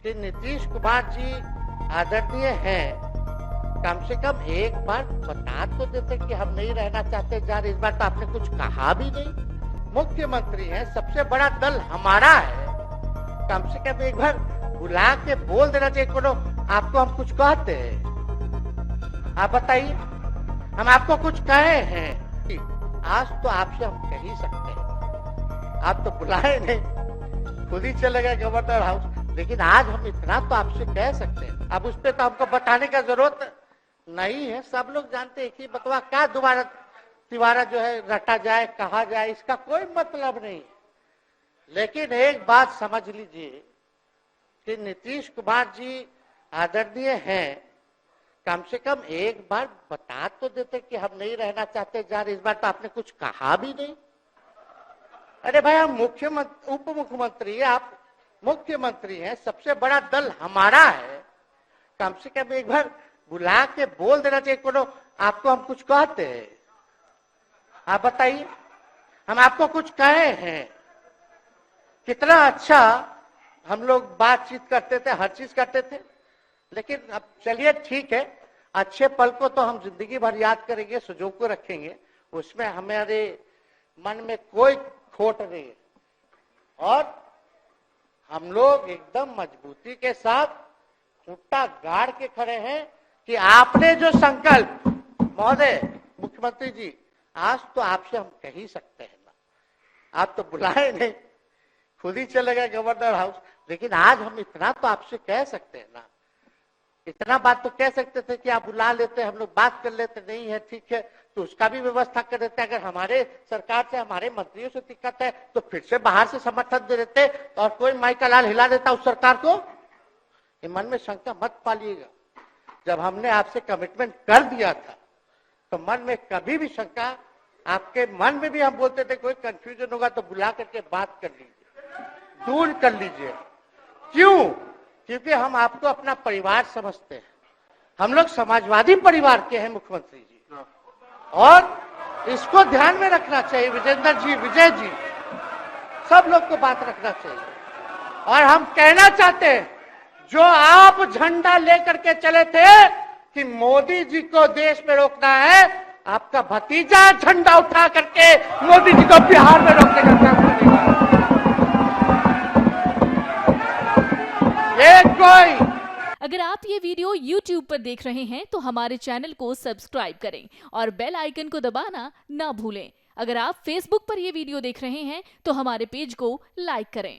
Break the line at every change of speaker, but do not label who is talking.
कि नीतीश कुमार जी आदरणीय हैं, कम से कम एक बार बता तो देते कि हम नहीं रहना चाहते जा रहे। इस बार तो आपने कुछ कहा भी नहीं। मुख्यमंत्री हैं, सबसे बड़ा दल हमारा है, कम से कम एक बार बुला के बोल देना चाहिए। कोनो आपको हम कुछ कहते हैं? आप बताइए, हम आपको कुछ कहे हैं? आज तो आपसे हम कह ही सकते हैं, आप तो बुलाए नहीं, खुद ही चले गए गवर्नर हाउस। लेकिन आज हम इतना तो आपसे कह सकते हैं, अब उस पर तो हमको बताने का जरूरत नहीं है। सब लोग जानते हैं कि बकवा क्या दोबारा तिवारा जो है रटा जाए, कहा जाए, इसका कोई मतलब नहीं। लेकिन एक बात समझ लीजिए कि नीतीश कुमार जी आदरणीय हैं, कम से कम एक बार बता तो देते कि हम नहीं रहना चाहते जा रहे। इस बार तो आपने कुछ कहा भी नहीं। अरे भाई, हम मुख्यमंत्री, उप मुख्यमंत्री, आप मुख्यमंत्री हैं, सबसे बड़ा दल हमारा है, कम से कम एक बार बुला के बोल देना चाहिए। कोनो आपको हम कुछ कहते हैं? आप बताइए, हम आपको कुछ कहे हैं? कितना अच्छा हम लोग बातचीत करते थे, हर चीज करते थे। लेकिन अब चलिए ठीक है, अच्छे पल को तो हम जिंदगी भर याद करेंगे, सुजो को रखेंगे, उसमें हमारे मन में कोई खोट नहीं है। और हम लोग एकदम मजबूती के साथ खुट्टा गाड़ के खड़े हैं कि आपने जो संकल्प, महोदय मुख्यमंत्री जी, आज तो आपसे हम कह ही सकते हैं ना, आप तो बुलाए नहीं, खुद ही चले गए गवर्नर हाउस। लेकिन आज हम इतना तो आपसे कह सकते हैं ना, इतना बात तो कह सकते थे कि आप बुला लेते, हम लोग बात कर लेते। नहीं है, ठीक है, तो उसका भी व्यवस्था कर देते। अगर हमारे सरकार से, हमारे मंत्रियों से दिक्कत है तो फिर से बाहर से समर्थन दे देते और कोई माई का लाल हिला देता उस सरकार को। ये मन में शंका मत पालिएगा, जब हमने आपसे कमिटमेंट कर दिया था तो मन में कभी भी शंका, आपके मन में भी हम बोलते थे कोई कंफ्यूजन होगा तो बुला करके बात कर लीजिए, दूर कर लीजिए। क्यों? क्योंकि हम आपको अपना परिवार समझते हैं। हम लोग समाजवादी परिवार के हैं मुख्यमंत्री जी, और इसको ध्यान में रखना चाहिए। विजेंद्र जी, विजय जी, सब लोग को बात रखना चाहिए। और हम कहना चाहते हैं, जो आप झंडा लेकर के चले थे कि मोदी जी को देश में रोकना है, आपका भतीजा झंडा उठा करके मोदी जी को बिहार में रोकने का काम करेगा। ये कोई
अगर आप ये वीडियो YouTube पर देख रहे हैं तो हमारे चैनल को सब्सक्राइब करें और बेल आइकन को दबाना ना भूलें। अगर आप Facebook पर ये वीडियो देख रहे हैं तो हमारे पेज को लाइक करें।